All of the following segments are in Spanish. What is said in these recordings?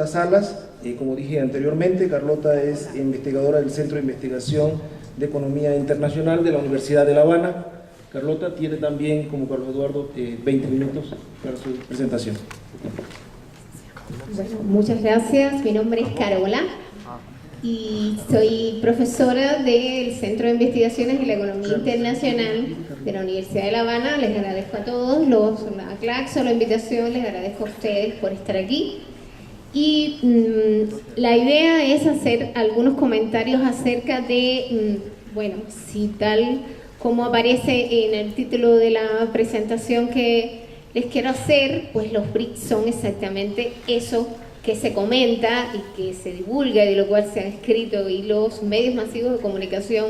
Salas, como dije anteriormente, Carlota es investigadora del Centro de Investigación de Economía Internacional de la Universidad de La Habana. Carlota tiene también, como Carlos Eduardo, 20 minutos para su presentación. Bueno, muchas gracias. Mi nombre es Carola y soy profesora del Centro de Investigaciones de la Economía Internacional de la Universidad de La Habana. Les agradezco a todos, a Claxo, la invitación, les agradezco a ustedes por estar aquí. Y la idea es hacer algunos comentarios acerca de, bueno, si tal como aparece en el título de la presentación que les quiero hacer, pues los BRICS son exactamente eso que se comenta y que se divulga y de lo cual se ha escrito, y los medios masivos de comunicación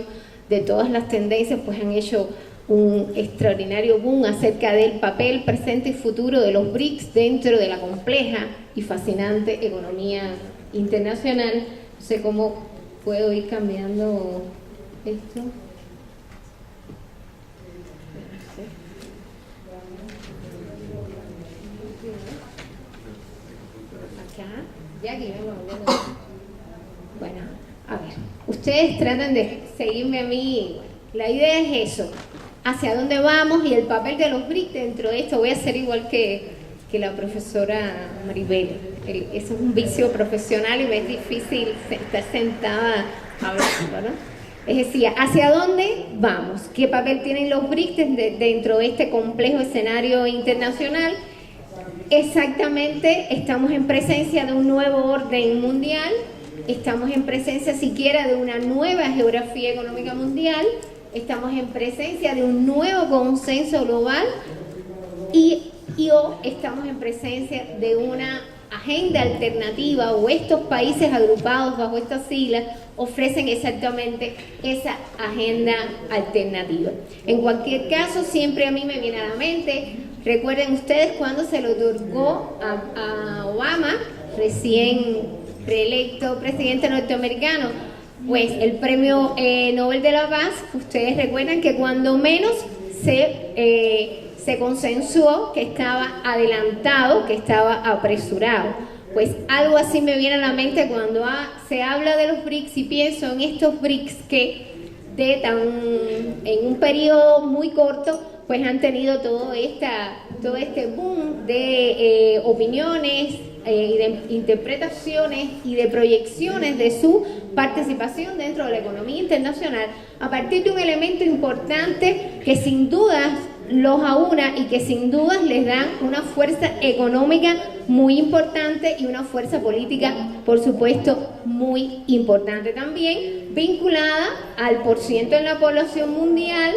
de todas las tendencias pues han hecho un extraordinario boom acerca del papel presente y futuro de los BRICS dentro de la compleja y fascinante economía internacional. No sé cómo puedo ir cambiando esto. Acá, ya que bueno, a ver, ustedes tratan de seguirme a mí. La idea es eso, hacia dónde vamos y el papel de los BRICS dentro de esto. Voy a hacer igual que la profesora Maribel. Eso es un vicio profesional y me es difícil estar sentada hablando, ¿no? Es decir, ¿hacia dónde vamos? ¿Qué papel tienen los BRICS dentro de este complejo escenario internacional? Exactamente, estamos en presencia de un nuevo orden mundial, estamos en presencia siquiera de una nueva geografía económica mundial, estamos en presencia de un nuevo consenso global y estamos en presencia de una agenda alternativa, o estos países agrupados bajo estas siglas ofrecen exactamente esa agenda alternativa. En cualquier caso, siempre a mí me viene a la mente, recuerden ustedes cuando se le otorgó a Obama, recién reelecto presidente norteamericano, pues el premio Nobel de la Paz. Ustedes recuerdan que cuando menos se consensuó que estaba adelantado, que estaba apresurado. Pues algo así me viene a la mente cuando se habla de los BRICS, y pienso en estos BRICS que en un periodo muy corto pues han tenido todo este boom de opiniones, y de interpretaciones y de proyecciones de su participación dentro de la economía internacional a partir de un elemento importante que sin dudas los aúna y que sin dudas les dan una fuerza económica muy importante y una fuerza política, por supuesto, muy importante también, vinculada al porciento en la población mundial,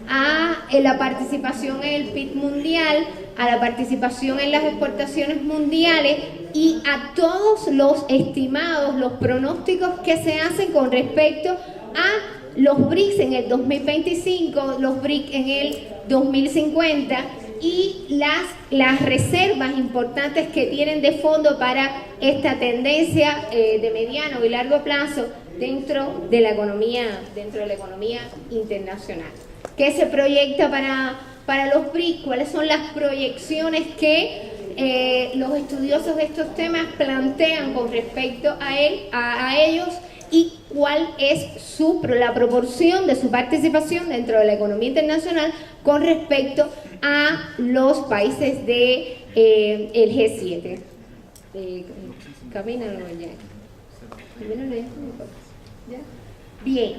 a la participación en el PIB mundial, a la participación en las exportaciones mundiales y a todos los estimados, los pronósticos que se hacen con respecto a los BRICS en el 2025, los BRICS en el 2050 y las reservas importantes que tienen de fondo para esta tendencia de mediano y largo plazo dentro de la economía internacional. ¿Qué se proyecta para los BRICS? ¿Cuáles son las proyecciones que los estudiosos de estos temas plantean con respecto a ellos? ¿Y cuál es la proporción de su participación dentro de la economía internacional con respecto a los países de el G7? Camínalo ya. ¿Ya? Bien,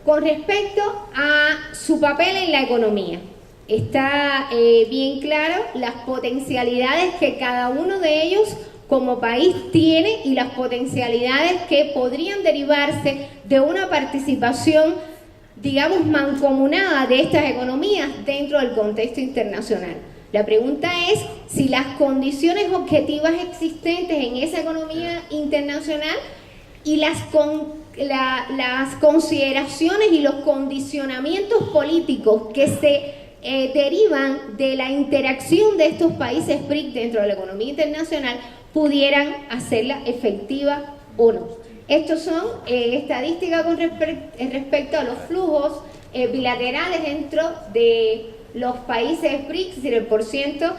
con respecto a su papel en la economía, está bien claro las potencialidades que cada uno de ellos como país tiene y las potencialidades que podrían derivarse de una participación, digamos, mancomunada de estas economías dentro del contexto internacional. La pregunta es si las condiciones objetivas existentes en esa economía internacional y las consideraciones y los condicionamientos políticos que se derivan de la interacción de estos países BRICS dentro de la economía internacional pudieran hacerla efectiva o no. Estos son estadísticas con respecto a los flujos bilaterales dentro de los países BRICS, es decir, el porciento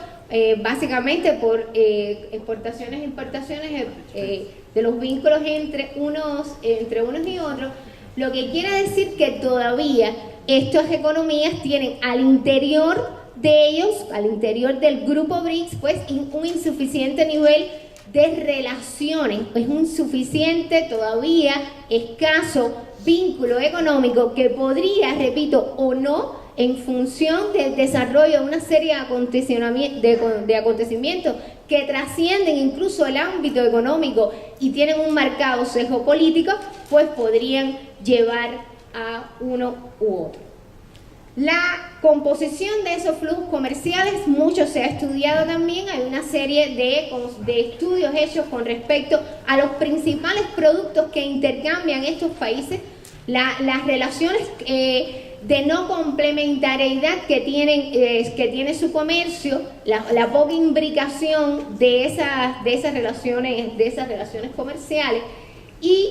básicamente por exportaciones e importaciones de los vínculos entre unos y otros, lo que quiere decir que todavía estas economías tienen al interior de ellos, al interior del grupo BRICS, pues un insuficiente nivel de relaciones, pues un suficiente, todavía escaso vínculo económico que podría, repito, o no, en función del desarrollo de una serie de acontecimientos que trascienden incluso el ámbito económico y tienen un marcado sesgo político, pues podrían llevar a uno u otro. La composición de esos flujos comerciales, mucho se ha estudiado también, hay una serie de estudios hechos con respecto a los principales productos que intercambian estos países, las relaciones de no complementariedad que tiene su comercio, la poca imbricación de esas relaciones comerciales y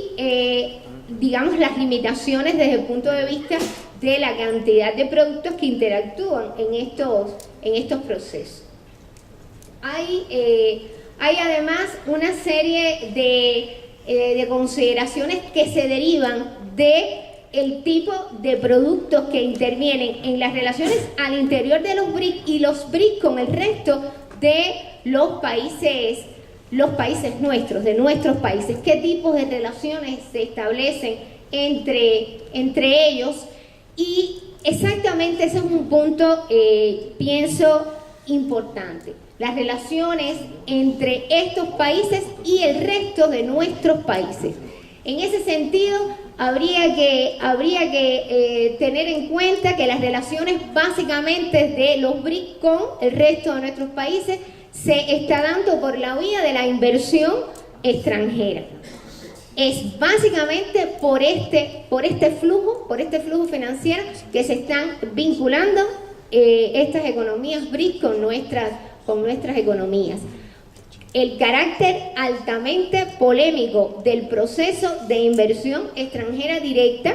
digamos las limitaciones desde el punto de vista de la cantidad de productos que interactúan en estos procesos. Hay además una serie de consideraciones que se derivan del tipo de productos que intervienen en las relaciones al interior de los BRIC y los BRIC con el resto de los países nuestros, de nuestros países. ¿Qué tipos de relaciones se establecen entre ellos? Y exactamente ese es un punto, pienso, importante. Las relaciones entre estos países y el resto de nuestros países. En ese sentido, habría que tener en cuenta que las relaciones básicamente de los BRIC con el resto de nuestros países se está dando por la vía de la inversión extranjera. Es básicamente por este flujo financiero que se están vinculando estas economías BRIC con nuestras economías. El carácter altamente polémico del proceso de inversión extranjera directa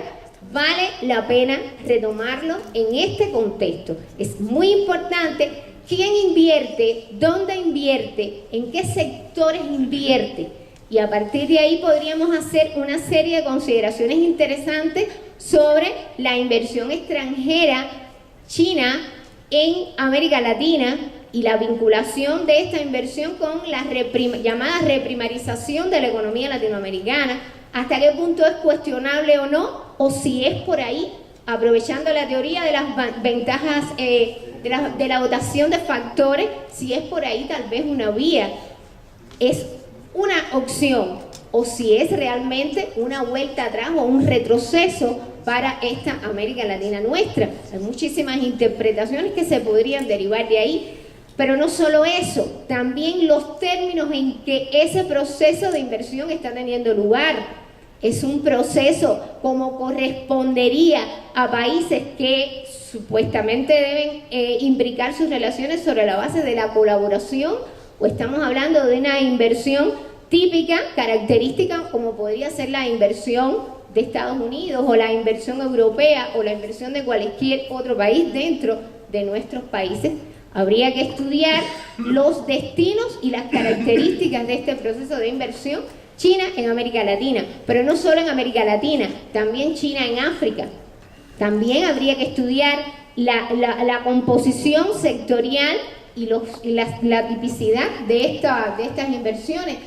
vale la pena retomarlo en este contexto. Es muy importante quién invierte, dónde invierte, en qué sectores invierte. Y a partir de ahí podríamos hacer una serie de consideraciones interesantes sobre la inversión extranjera china en América Latina y la vinculación de esta inversión con la llamada reprimarización de la economía latinoamericana, hasta qué punto es cuestionable o no, o si es por ahí, aprovechando la teoría de las ventajas de la dotación de factores, si es por ahí tal vez una vía, es una opción, o si es realmente una vuelta atrás o un retroceso para esta América Latina nuestra. Hay muchísimas interpretaciones que se podrían derivar de ahí, pero no solo eso, también los términos en que ese proceso de inversión está teniendo lugar. Es un proceso como correspondería a países que supuestamente deben imbricar sus relaciones sobre la base de la colaboración, o estamos hablando de una inversión típica, característica, como podría ser la inversión de Estados Unidos o la inversión europea o la inversión de cualquier otro país dentro de nuestros países. Habría que estudiar los destinos y las características de este proceso de inversión. China en América Latina, pero no solo en América Latina, también China en África. También habría que estudiar la composición sectorial y la tipicidad de estas inversiones,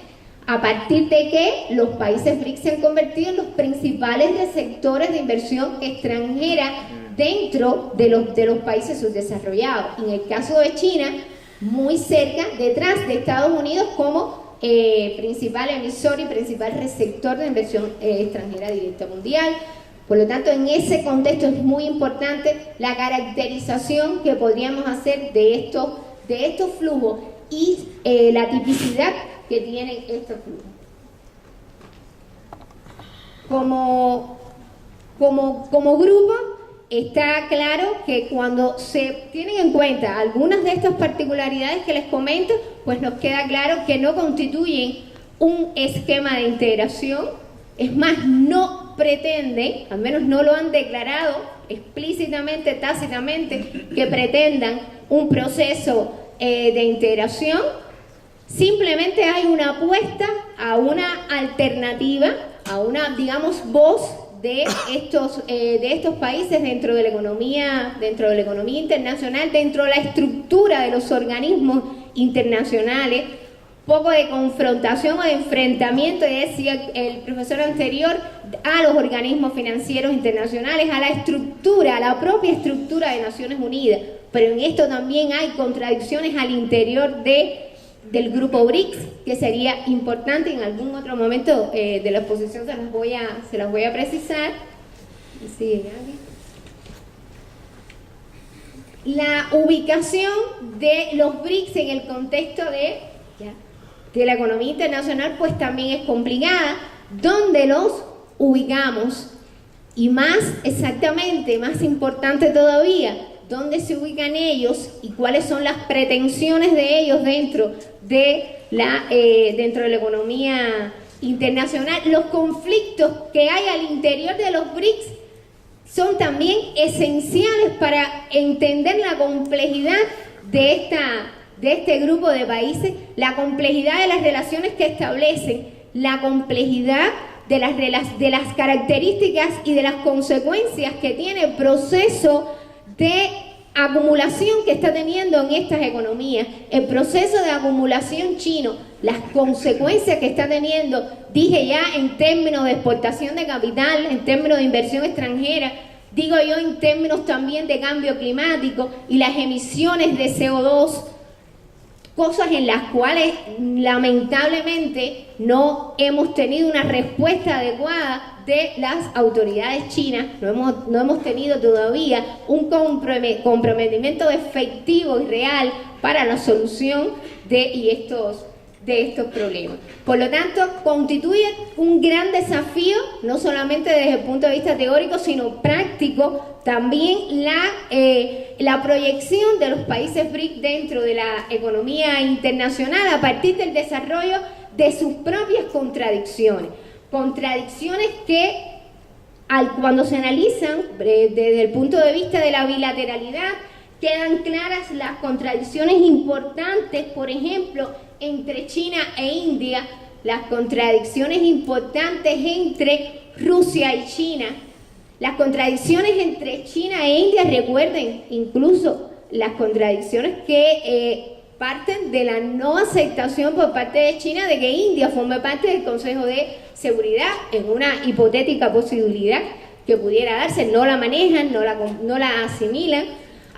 a partir de que los países BRIC se han convertido en los principales receptores de inversión extranjera dentro de los países subdesarrollados. En el caso de China, muy cerca, detrás de Estados Unidos como principal emisor y principal receptor de inversión extranjera directa mundial. Por lo tanto, en ese contexto es muy importante la caracterización que podríamos hacer de estos flujos y la tipicidad que tienen estos flujos. Como grupo, está claro que cuando se tienen en cuenta algunas de estas particularidades que les comento, pues nos queda claro que no constituyen un esquema de integración. Es más, no pretenden, al menos no lo han declarado explícitamente, tácitamente, que pretendan un proceso de integración, simplemente hay una apuesta a una alternativa, a una, digamos, voz de estos países dentro de la economía internacional, dentro de la estructura de los organismos internacionales, poco de confrontación o de enfrentamiento, ya decía el profesor anterior, a los organismos financieros internacionales, a la estructura, a la propia estructura de Naciones Unidas. Pero en esto también hay contradicciones al interior del grupo BRICS, que sería importante en algún otro momento de la exposición se las voy a precisar. Sí, la ubicación de los BRICS en el contexto de la economía internacional pues también es complicada. ¿Dónde los ubicamos? Y más exactamente, más importante todavía, ¿dónde se ubican ellos y cuáles son las pretensiones de ellos dentro de la economía internacional? Los conflictos que hay al interior de los BRICS son también esenciales para entender la complejidad de este grupo de países, la complejidad de las relaciones que establecen, la complejidad de las características y de las consecuencias que tiene el proceso de acumulación que está teniendo en estas economías, el proceso de acumulación chino, las consecuencias que está teniendo, dije ya, en términos de exportación de capital, en términos de inversión extranjera, digo yo en términos también de cambio climático y las emisiones de CO2, cosas en las cuales lamentablemente no hemos tenido una respuesta adecuada de las autoridades chinas, no hemos tenido todavía un comprometimiento efectivo y real para la solución de estos problemas. Por lo tanto, constituye un gran desafío, no solamente desde el punto de vista teórico, sino práctico, también la proyección de los países BRIC dentro de la economía internacional a partir del desarrollo de sus propias contradicciones. Contradicciones que cuando se analizan desde el punto de vista de la bilateralidad, quedan claras las contradicciones importantes, por ejemplo, entre China e India, las contradicciones importantes entre Rusia y China, las contradicciones entre China e India, recuerden incluso las contradicciones que parten de la no aceptación por parte de China de que India forme parte del Consejo de Seguridad en una hipotética posibilidad que pudiera darse, no la manejan, no la asimilan.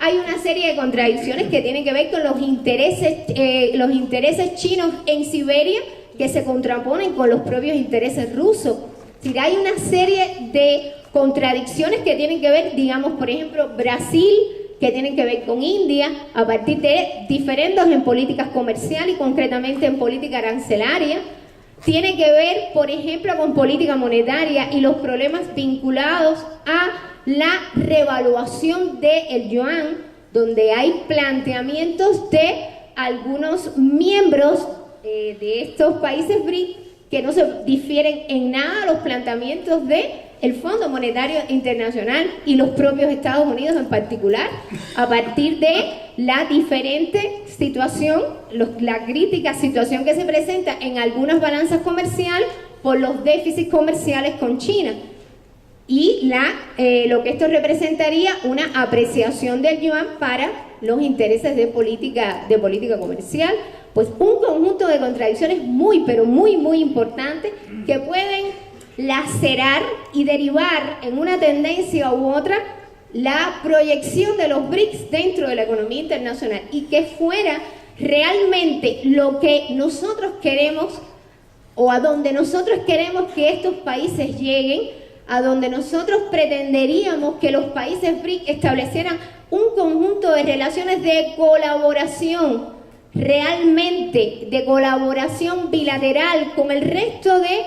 Hay una serie de contradicciones que tienen que ver con los intereses chinos en Siberia que se contraponen con los propios intereses rusos. Es decir, hay una serie de contradicciones que tienen que ver, digamos, por ejemplo, Brasil, que tienen que ver con India, a partir de diferendos en políticas comerciales y concretamente en política arancelaria. Tiene que ver, por ejemplo, con política monetaria y los problemas vinculados a la revaluación del yuan, donde hay planteamientos de algunos miembros de estos países BRIC que no se difieren en nada a los planteamientos del Fondo Monetario Internacional y los propios Estados Unidos en particular, a partir de la diferente situación, la crítica situación que se presenta en algunas balanzas comerciales por los déficits comerciales con China. Y lo que esto representaría una apreciación del yuan para los intereses de política comercial, pues un conjunto de contradicciones muy, pero muy, muy importantes que pueden lacerar y derivar en una tendencia u otra la proyección de los BRICS dentro de la economía internacional y que fuera realmente lo que nosotros queremos o a donde nosotros queremos que estos países lleguen, a donde nosotros pretenderíamos que los países BRIC establecieran un conjunto de relaciones de colaboración, realmente de colaboración bilateral con el resto de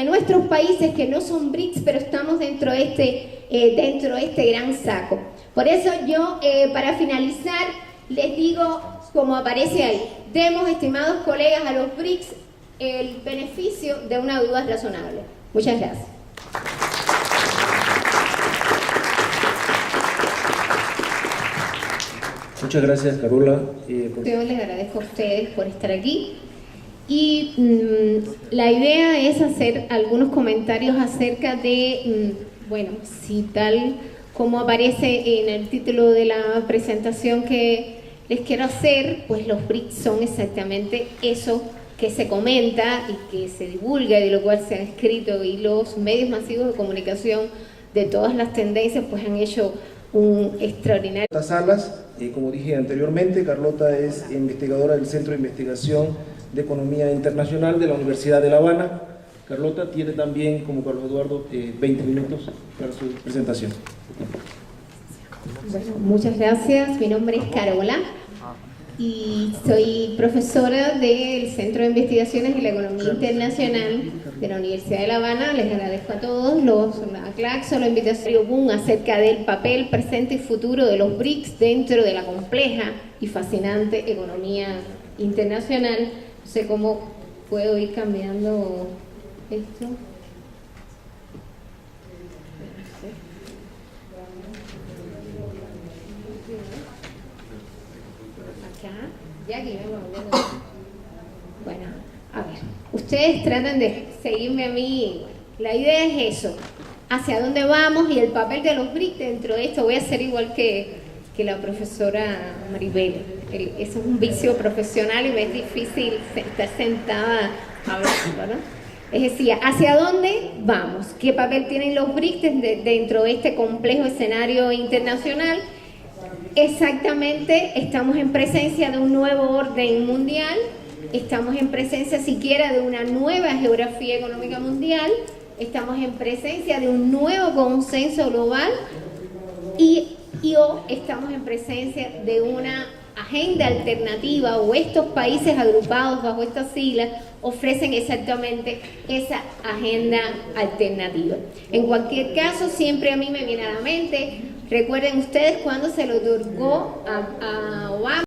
nuestros países que no son BRICS, pero estamos dentro de este gran saco. Por eso yo, para finalizar, les digo, como aparece ahí, demos, estimados colegas, a los BRICS el beneficio de una duda razonable. Muchas gracias. Muchas Muchas gracias, Carola. Yo les agradezco a ustedes por estar aquí. Y la idea es hacer algunos comentarios acerca de, bueno, si tal como aparece en el título de la presentación que les quiero hacer, pues los BRICS son exactamente eso que se comenta y que se divulga y de lo cual se ha escrito, y los medios masivos de comunicación de todas las tendencias pues han hecho un extraordinario. Salas, como dije anteriormente, Carlota es investigadora del Centro de Investigación de Economía Internacional de la Universidad de La Habana. Carlota tiene también, como Carlos Eduardo, 20 minutos para su presentación. Bueno, muchas gracias. Mi nombre es Carola y soy profesora del Centro de Investigaciones de la Economía Internacional de la Universidad de La Habana. Les agradezco a todos la Claxo, la invitación boom acerca del papel presente y futuro de los BRICS dentro de la compleja y fascinante economía internacional. No sé cómo puedo ir cambiando esto. Ya aquí me voy. Bueno, a ver, ustedes tratan de seguirme a mí. La idea es eso, hacia dónde vamos y el papel de los BRICS dentro de esto. Voy a hacer igual que la profesora Maribel. Eso es un vicio profesional y me es difícil estar sentada hablando, ¿no? Es decir, ¿hacia dónde vamos? ¿Qué papel tienen los BRICS dentro de este complejo escenario internacional? Exactamente, estamos en presencia de un nuevo orden mundial, estamos en presencia siquiera de una nueva geografía económica mundial, estamos en presencia de un nuevo consenso global y estamos en presencia de una agenda alternativa, o estos países agrupados bajo estas siglas ofrecen exactamente esa agenda alternativa. En cualquier caso, siempre a mí me viene a la mente, recuerden ustedes cuando se le otorgó a Obama